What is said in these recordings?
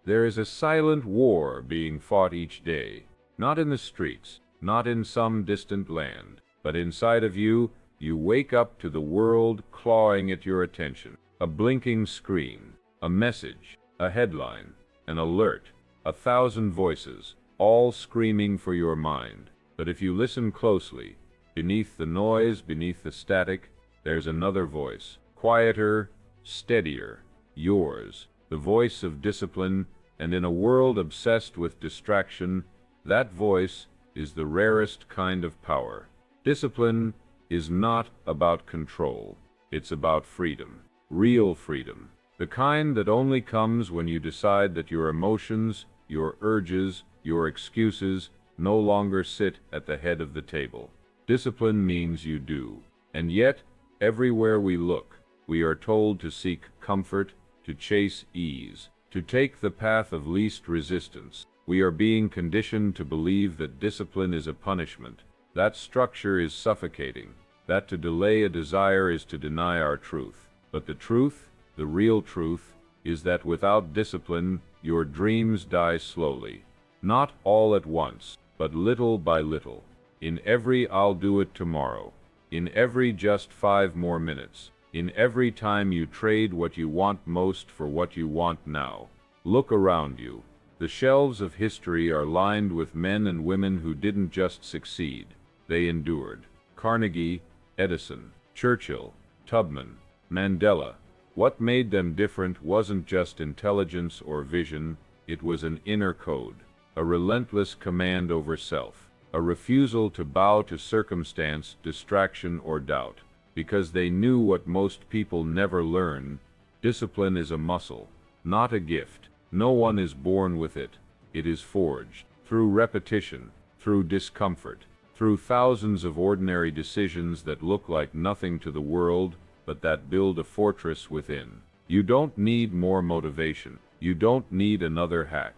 There is a silent war being fought each day, not in the streets, not in some distant land, but inside of you. You wake up to the world clawing at your attention. A blinking screen, a message, a headline, an alert, 1,000 voices, all screaming for your mind. But if you listen closely, beneath the noise, beneath the static, there's another voice, quieter, steadier, yours, the voice of discipline. And in a world obsessed with distraction, that voice is the rarest kind of power. Discipline is not about control. It's about freedom. Real freedom. The kind that only comes when you decide that your emotions, your urges, your excuses no longer sit at the head of the table. Discipline means you do. And yet, everywhere we look, we are told to seek comfort, to chase ease, to take the path of least resistance. We are being conditioned to believe that discipline is a punishment, that structure is suffocating, that to delay a desire is to deny our truth. But the truth, the real truth, is that without discipline, your dreams die slowly. Not all at once, but little by little. In every "I'll do it tomorrow," in every "just 5 more minutes," in every time you trade what you want most for what you want now. Look around you. The shelves of history are lined with men and women who didn't just succeed, they endured. Carnegie, Edison, Churchill, Tubman, Mandela. What made them different wasn't just intelligence or vision, it was an inner code, a relentless command over self, a refusal to bow to circumstance, distraction, or doubt. Because they knew what most people never learn: discipline is a muscle, not a gift. No one is born with it. It is forged through repetition, through discomfort, through thousands of ordinary decisions that look like nothing to the world, but that build a fortress within. You don't need more motivation. You don't need another hack.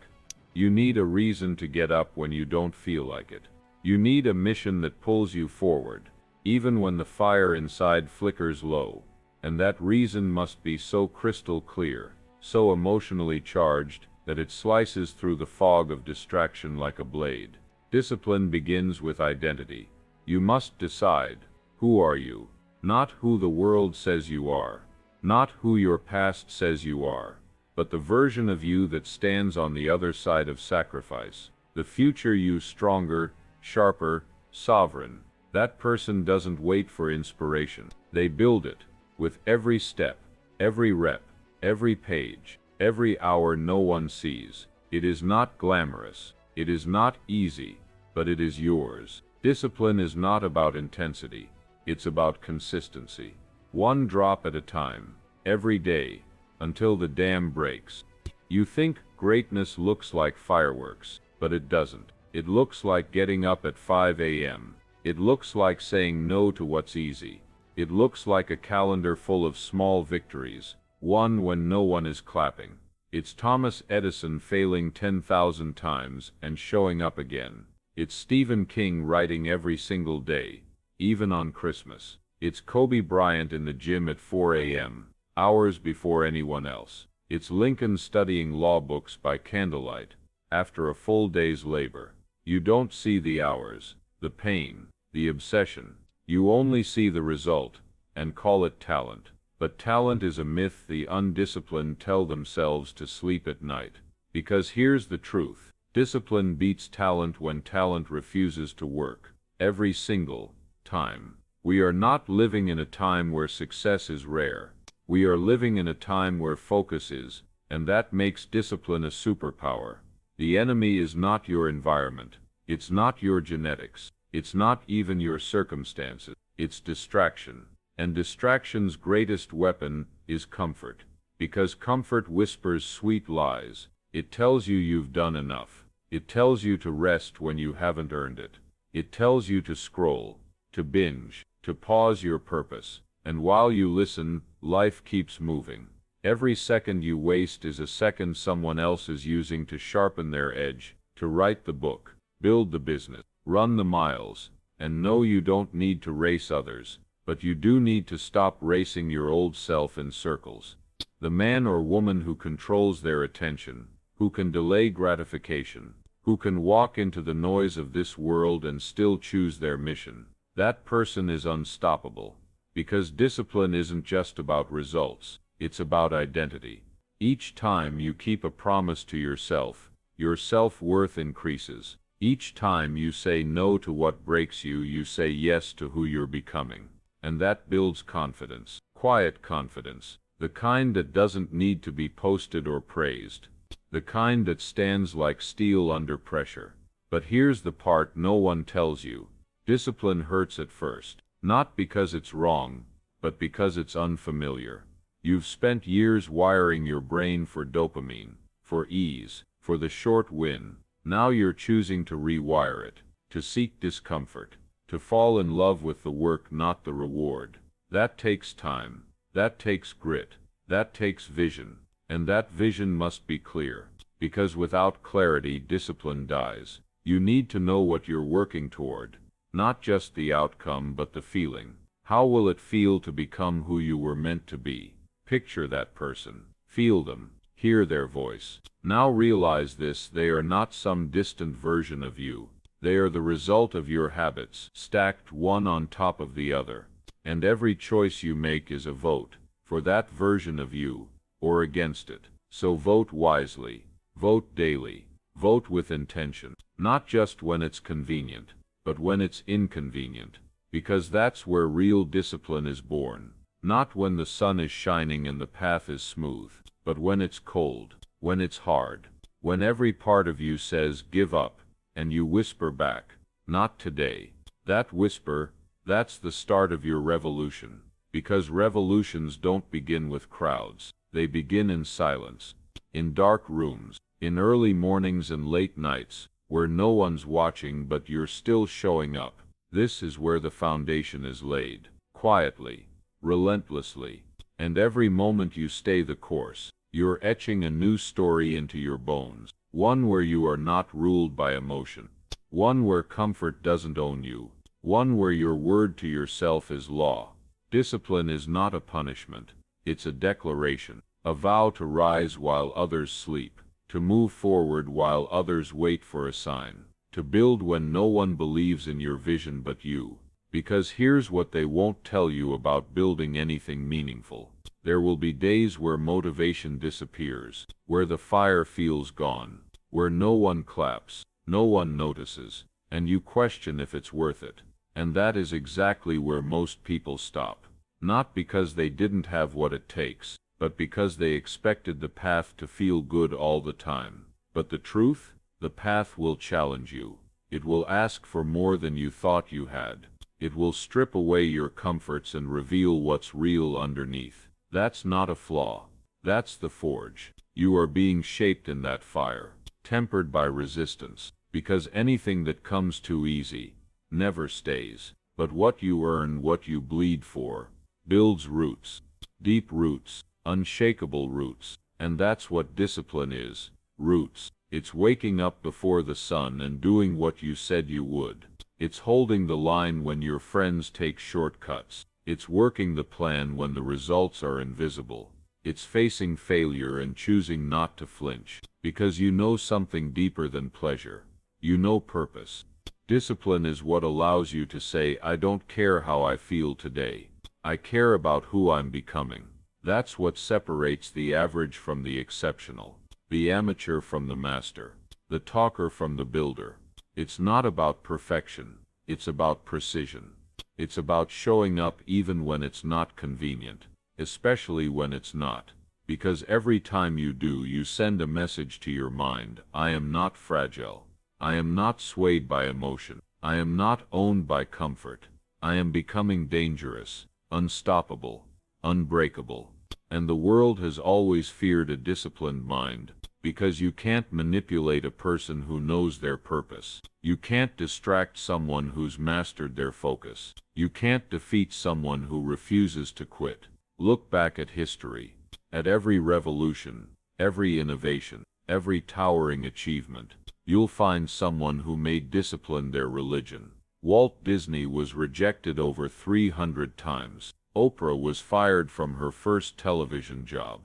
You need a reason to get up when you don't feel like it. You need a mission that pulls you forward, even when the fire inside flickers low. And that reason must be so crystal clear, so emotionally charged, that it slices through the fog of distraction like a blade. Discipline begins with identity. You must decide, who are you? Not who the world says you are, not who your past says you are, but the version of you that stands on the other side of sacrifice. The future you, stronger, sharper, sovereign. That person doesn't wait for inspiration. They build it, with every step, every rep, every page, every hour no one sees. It is not glamorous, it is not easy, but it is yours. Discipline is not about intensity, it's about consistency. One drop at a time, every day, until the dam breaks. You think greatness looks like fireworks, but it doesn't. It looks like getting up at 5 a.m. It looks like saying no to what's easy. It looks like a calendar full of small victories, one when no one is clapping. It's Thomas Edison failing 10,000 times and showing up again. It's Stephen King writing every single day, even on Christmas. It's Kobe Bryant in the gym at 4 a.m., hours before anyone else. It's Lincoln studying law books by candlelight, after a full day's labor. You don't see the hours, the pain, the obsession. You only see the result, and call it talent. But talent is a myth the undisciplined tell themselves to sleep at night. Because here's the truth. Discipline beats talent when talent refuses to work. Every single time. We are not living in a time where success is rare. We are living in a time where focus is, and that makes discipline a superpower. The enemy is not your environment. It's not your genetics. It's not even your circumstances. It's distraction. And distraction's greatest weapon is comfort. Because comfort whispers sweet lies. It tells you you've done enough. It tells you to rest when you haven't earned it. It tells you to scroll, to binge, to pause your purpose. And while you listen, life keeps moving. Every second you waste is a second someone else is using to sharpen their edge, to write the book, build the business, run the miles. And no, you don't need to race others, but you do need to stop racing your old self in circles. The man or woman who controls their attention, who can delay gratification, who can walk into the noise of this world and still choose their mission, that person is unstoppable. Because discipline isn't just about results, it's about identity. Each time you keep a promise to yourself, your self-worth increases. Each time you say no to what breaks you, you say yes to who you're becoming. And that builds confidence, quiet confidence, the kind that doesn't need to be posted or praised, the kind that stands like steel under pressure. But here's the part no one tells you. Discipline hurts at first, not because it's wrong, but because it's unfamiliar. You've spent years wiring your brain for dopamine, for ease, for the short win. Now you're choosing to rewire it, to seek discomfort, to fall in love with the work, not the reward. That takes time, that takes grit, that takes vision, and that vision must be clear, because without clarity, discipline dies. You need to know what you're working toward, not just the outcome but the feeling. How will it feel to become who you were meant to be? Picture that person, feel them, hear their voice. Now realize this: they are not some distant version of you. They are the result of your habits, stacked one on top of the other. And every choice you make is a vote, for that version of you, or against it. So vote wisely, vote daily, vote with intention, not just when it's convenient, but when it's inconvenient. Because that's where real discipline is born. Not when the sun is shining and the path is smooth, but when it's cold, when it's hard, when every part of you says, give up, and you whisper back, not today. That whisper, that's the start of your revolution. Because revolutions don't begin with crowds, they begin in silence, in dark rooms, in early mornings and late nights, where no one's watching but you're still showing up. This is where the foundation is laid, quietly, relentlessly. And every moment you stay the course, you're etching a new story into your bones, one where you are not ruled by emotion, one where comfort doesn't own you, one where your word to yourself is law. Discipline is not a punishment, it's a declaration, a vow to rise while others sleep, to move forward while others wait for a sign, to build when no one believes in your vision but you. Because here's what they won't tell you about building anything meaningful. There will be days where motivation disappears, where the fire feels gone, where no one claps, no one notices, and you question if it's worth it. And that is exactly where most people stop. Not because they didn't have what it takes, but because they expected the path to feel good all the time. But the truth? The path will challenge you. It will ask for more than you thought you had. It will strip away your comforts and reveal what's real underneath. That's not a flaw. That's the forge. You are being shaped in that fire, tempered by resistance, because anything that comes too easy never stays. But what you earn, what you bleed for, builds roots, deep roots, unshakable roots. And that's what discipline is, roots. It's waking up before the sun and doing what you said you would. It's holding the line when your friends take shortcuts. It's working the plan when the results are invisible. It's facing failure and choosing not to flinch, because you know something deeper than pleasure. You know purpose. Discipline is what allows you to say, I don't care how I feel today. I care about who I'm becoming. That's what separates the average from the exceptional, the amateur from the master, the talker from the builder. It's not about perfection, it's about precision. It's about showing up even when it's not convenient, especially when it's not. Because every time you do, you send a message to your mind, I am not fragile. I am not swayed by emotion. I am not owned by comfort. I am becoming dangerous, unstoppable, unbreakable. And the world has always feared a disciplined mind, because you can't manipulate a person who knows their purpose. You can't distract someone who's mastered their focus. You can't defeat someone who refuses to quit. Look back at history, at every revolution, every innovation, every towering achievement. You'll find someone who made discipline their religion. Walt Disney was rejected over 300 times. Oprah was fired from her first television job.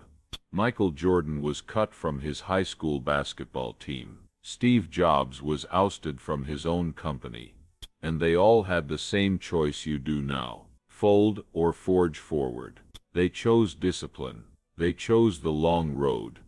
Michael Jordan was cut from his high school basketball team. Steve Jobs was ousted from his own company. And they all had the same choice you do now: fold or forge forward. They chose discipline. They chose the long road.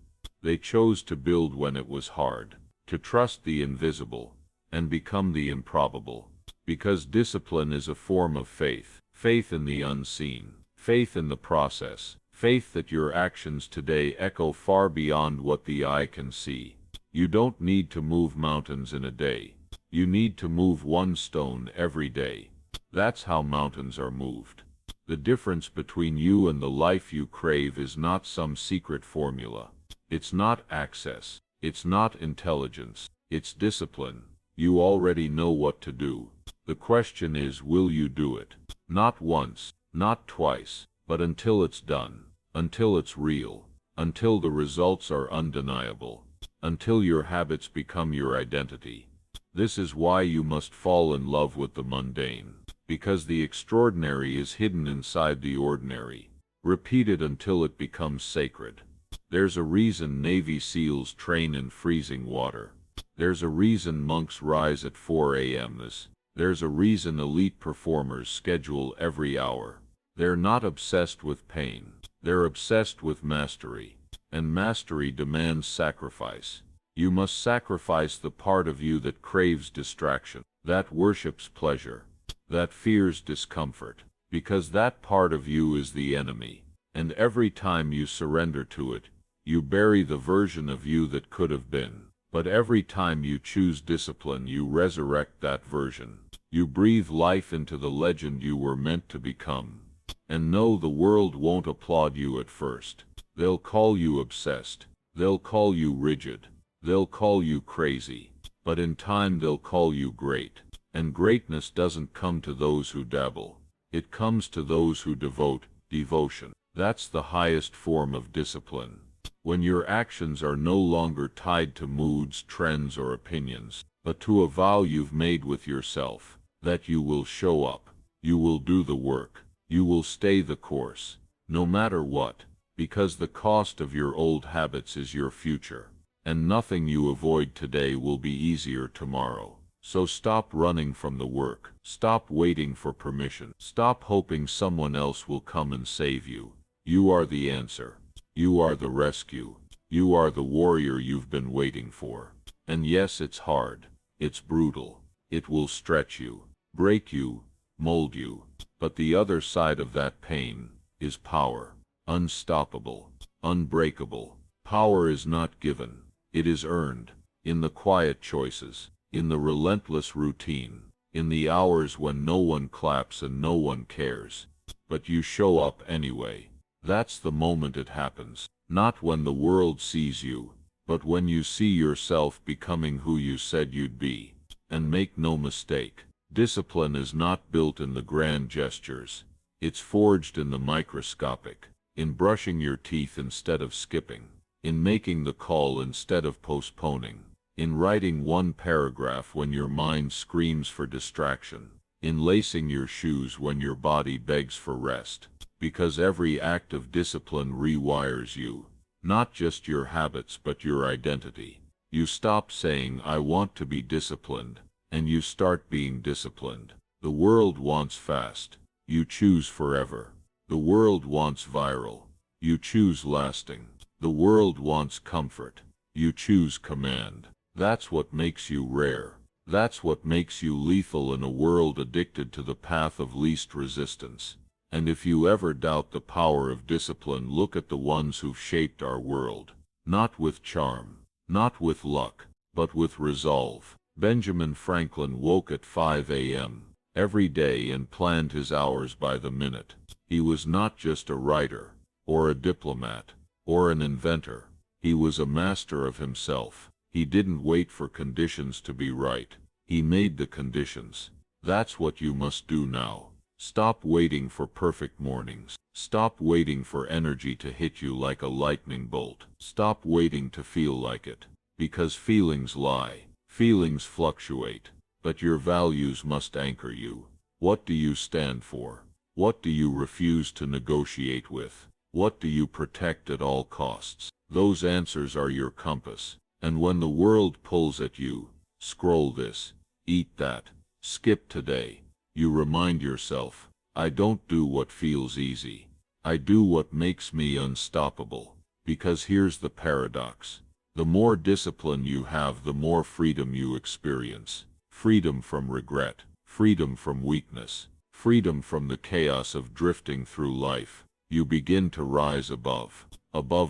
They chose to build when it was hard, to trust the invisible, and become the improbable. Because discipline is a form of faith, faith in the unseen, faith in the process, faith that your actions today echo far beyond what the eye can see. You don't need to move mountains in a day. You need to move one stone every day. That's how mountains are moved. The difference between you and the life you crave is not some secret formula. It's not access. It's not intelligence. It's discipline. You already know what to do. The question is, will you do it? Not once, not twice, but until it's done, until it's real, until the results are undeniable, until your habits become your identity. This is why you must fall in love with the mundane, because the extraordinary is hidden inside the ordinary. Repeat it until it becomes sacred. There's a reason Navy SEALs train in freezing water. There's a reason monks rise at 4 a.m. There's a reason elite performers schedule every hour. They're not obsessed with pain. They're obsessed with mastery. And mastery demands sacrifice. You must sacrifice the part of you that craves distraction, that worships pleasure, that fears discomfort, because that part of you is the enemy. And every time you surrender to it, you bury the version of you that could have been. But every time you choose discipline, you resurrect that version. You breathe life into the legend you were meant to become. And no, the world won't applaud you at first. They'll call you obsessed. They'll call you rigid. They'll call you crazy. But in time they'll call you great. And greatness doesn't come to those who dabble. It comes to those who devote. Devotion. That's the highest form of discipline. When your actions are no longer tied to moods, trends, or opinions, but to a vow you've made with yourself, that you will show up, you will do the work, you will stay the course, no matter what, because the cost of your old habits is your future, and nothing you avoid today will be easier tomorrow. So stop running from the work, stop waiting for permission, stop hoping someone else will come and save you. You are the answer. You are the rescue. You are the warrior you've been waiting for. And yes, it's hard. It's brutal. It will stretch you, break you, mold you. But the other side of that pain is power. Unstoppable, unbreakable. Power is not given. It is earned. In the quiet choices, in the relentless routine, in the hours when no one claps and no one cares. But you show up anyway. That's the moment it happens. Not when the world sees you, but when you see yourself becoming who you said you'd be. And make no mistake, discipline is not built in the grand gestures. It's forged in the microscopic, in brushing your teeth instead of skipping, in making the call instead of postponing, in writing one paragraph when your mind screams for distraction, in lacing your shoes when your body begs for rest. Because every act of discipline rewires you, not just your habits but your identity. You stop saying, "I want to be disciplined," and you start being disciplined. The world wants fast. You choose forever. The world wants viral. You choose lasting. The world wants comfort. You choose command. That's what makes you rare. That's what makes you lethal in a world addicted to the path of least resistance. And if you ever doubt the power of discipline, look at the ones who've shaped our world. Not with charm, not with luck, but with resolve. Benjamin Franklin woke at 5 a.m. every day and planned his hours by the minute. He was not just a writer, or a diplomat, or an inventor. He was a master of himself. He didn't wait for conditions to be right. He made the conditions. That's what you must do now. Stop waiting for perfect mornings. Stop waiting for energy to hit you like a lightning bolt. Stop waiting to feel like it. Because feelings lie. Feelings fluctuate. But your values must anchor you. What do you stand for? What do you refuse to negotiate with? What do you protect at all costs? Those answers are your compass. And when the world pulls at you, scroll this, eat that, skip today, you remind yourself, I don't do what feels easy. I do what makes me unstoppable. Because here's the paradox. The more discipline you have, the more freedom you experience. Freedom from regret, freedom from weakness, freedom from the chaos of drifting through life. You begin to rise above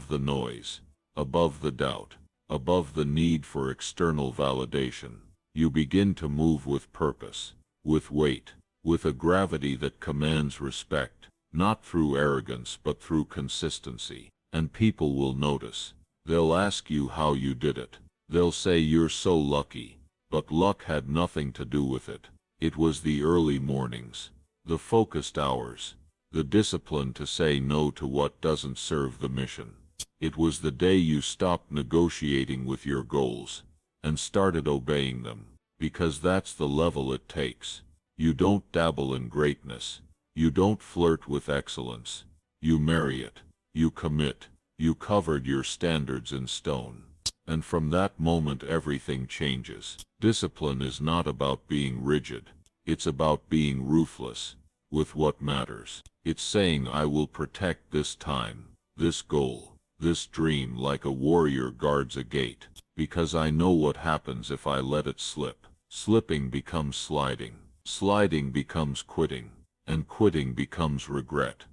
the noise, above the doubt, above the need for external validation. You begin to move with purpose, with weight, with a gravity that commands respect, not through arrogance but through consistency. And people will notice. They'll ask you how you did it. They'll say you're so lucky. But luck had nothing to do with it. It was the early mornings, the focused hours, the discipline to say no to what doesn't serve the mission. It was the day you stopped negotiating with your goals and started obeying them, because that's the level it takes. You don't dabble in greatness. You don't flirt with excellence. You marry it. You commit. You covered your standards in stone. And from that moment everything changes. Discipline is not about being rigid. It's about being ruthless with what matters. It's saying I will protect this time, this goal, this dream like a warrior guards a gate. Because I know what happens if I let it slip. Slipping becomes sliding. Sliding becomes quitting. And quitting becomes regret.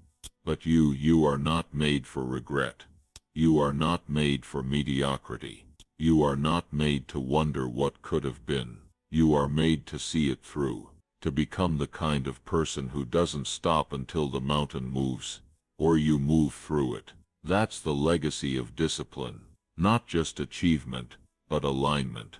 But you are not made for regret. You are not made for mediocrity. You are not made to wonder what could have been. You are made to see it through, to become the kind of person who doesn't stop until the mountain moves, or you move through it. That's the legacy of discipline. Not just achievement, but alignment.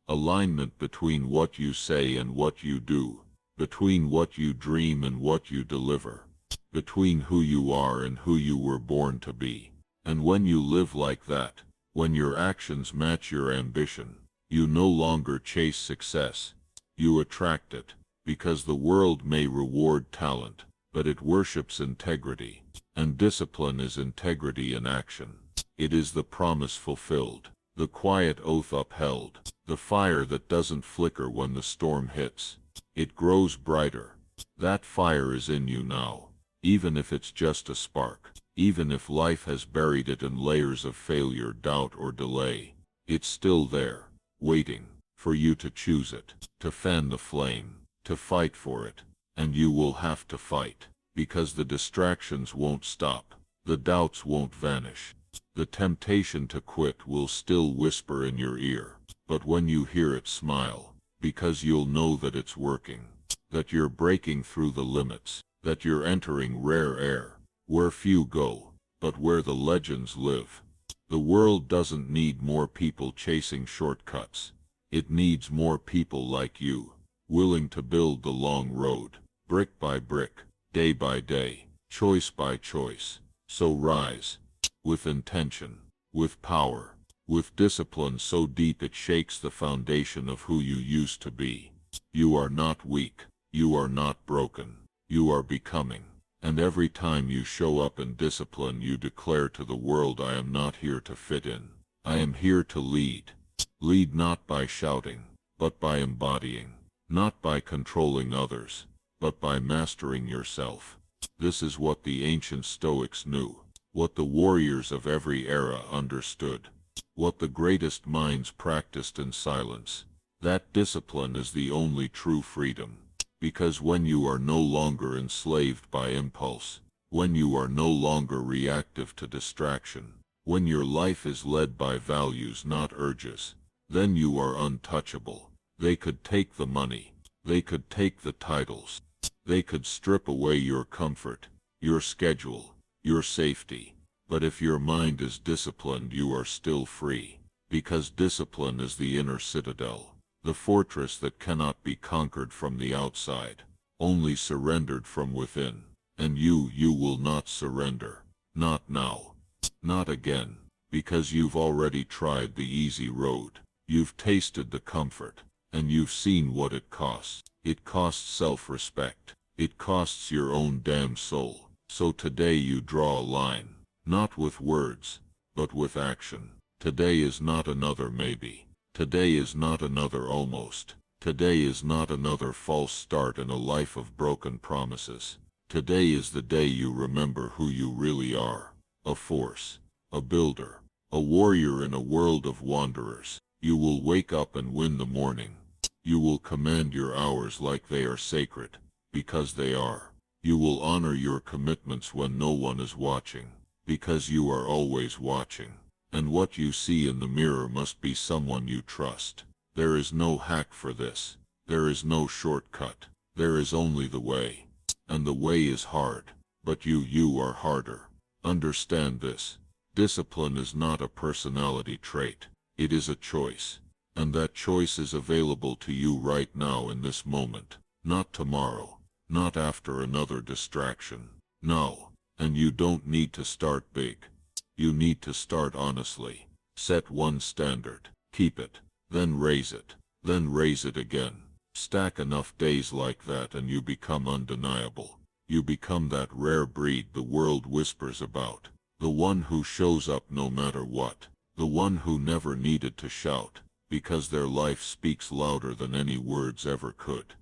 Alignment between what you say and what you do, between what you dream and what you deliver, between who you are and who you were born to be. And when you live like that, when your actions match your ambition, you no longer chase success. You attract it, because the world may reward talent, but it worships integrity. And discipline is integrity in action. It is the promise fulfilled, the quiet oath upheld, the fire that doesn't flicker when the storm hits. It grows brighter. That fire is in you now, even if it's just a spark. Even if life has buried it in layers of failure, doubt, or delay, it's still there, waiting for you to choose it, to fan the flame, to fight for it. And you will have to fight, because the distractions won't stop, the doubts won't vanish, the temptation to quit will still whisper in your ear. But when you hear it, smile, because you'll know that it's working, that you're breaking through the limits, that you're entering rare air. Where few go, but where the legends live. The world doesn't need more people chasing shortcuts. It needs more people like you, willing to build the long road, brick by brick, day by day, choice by choice. So rise, with intention, with power, with discipline so deep it shakes the foundation of who you used to be. You are not weak, you are not broken, you are becoming. And every time you show up in discipline, you declare to the world, I am not here to fit in. I am here to lead. Lead not by shouting, but by embodying. Not by controlling others, but by mastering yourself. This is what the ancient Stoics knew, what the warriors of every era understood, what the greatest minds practiced in silence. That discipline is the only true freedom. Because when you are no longer enslaved by impulse, when you are no longer reactive to distraction, when your life is led by values not urges, then you are untouchable. They could take the money, they could take the titles, they could strip away your comfort, your schedule, your safety. But if your mind is disciplined, you are still free, because discipline is the inner citadel. The fortress that cannot be conquered from the outside, only surrendered from within. And you will not surrender. Not now. Not again. Because you've already tried the easy road. You've tasted the comfort. And you've seen what it costs. It costs self-respect. It costs your own damn soul. So today you draw a line. Not with words, but with action. Today is not another maybe. Today is not another almost. Today is not another false start in a life of broken promises. Today is the day you remember who you really are. A force, a builder, a warrior in a world of wanderers. You will wake up and win the morning. You will command your hours like they are sacred, because they are. You will honor your commitments when no one is watching, because you are always watching. And what you see in the mirror must be someone you trust. There is no hack for this. There is no shortcut. There is only the way. And the way is hard, but you are harder. Understand this. Discipline is not a personality trait. It is a choice. And that choice is available to you right now in this moment. Not tomorrow. Not after another distraction. No. And you don't need to start big. You need to start honestly. Set one standard. Keep it. Then raise it. Then raise it again. Stack enough days like that and you become undeniable. You become that rare breed the world whispers about. The one who shows up no matter what. The one who never needed to shout, because their life speaks louder than any words ever could.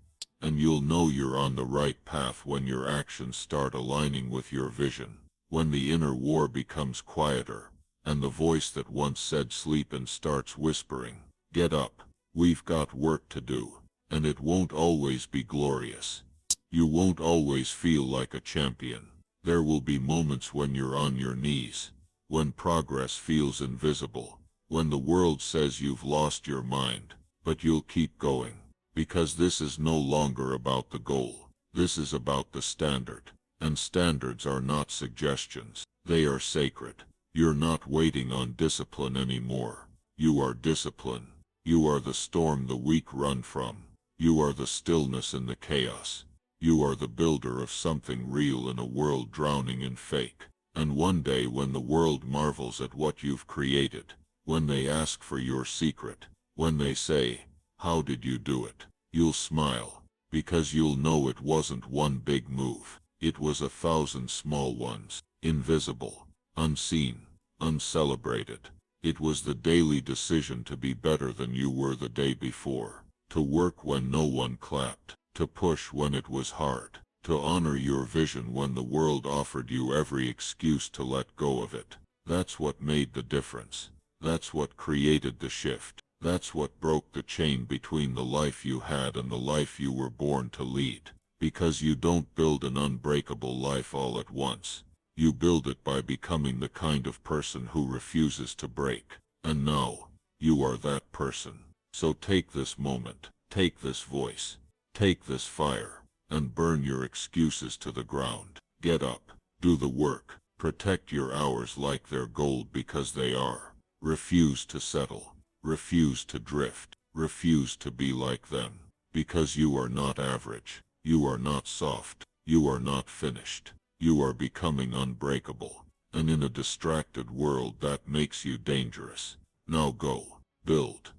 And you'll know you're on the right path when your actions start aligning with your vision. When the inner war becomes quieter, and the voice that once said sleep in starts whispering, get up, we've got work to do, and it won't always be glorious. You won't always feel like a champion. There will be moments when you're on your knees, when progress feels invisible, when the world says you've lost your mind, but you'll keep going, because this is no longer about the goal. This is about the standard. And standards are not suggestions. They are sacred. You're not waiting on discipline anymore. You are discipline. You are the storm the weak run from. You are the stillness in the chaos. You are the builder of something real in a world drowning in fake. And one day when the world marvels at what you've created, when they ask for your secret, when they say, how did you do it? You'll smile, because you'll know it wasn't one big move. It was 1,000 small ones, invisible, unseen, uncelebrated. It was the daily decision to be better than you were the day before, to work when no one clapped, to push when it was hard, to honor your vision when the world offered you every excuse to let go of it. That's what made the difference. That's what created the shift. That's what broke the chain between the life you had and the life you were born to lead. Because you don't build an unbreakable life all at once. You build it by becoming the kind of person who refuses to break. And now, you are that person. So take this moment, take this voice, take this fire, and burn your excuses to the ground. Get up, do the work, protect your hours like they're gold because they are. Refuse to settle, refuse to drift, refuse to be like them. Because you are not average. You are not soft. You are not finished. You are becoming unbreakable. And in a distracted world that makes you dangerous. Now go, build,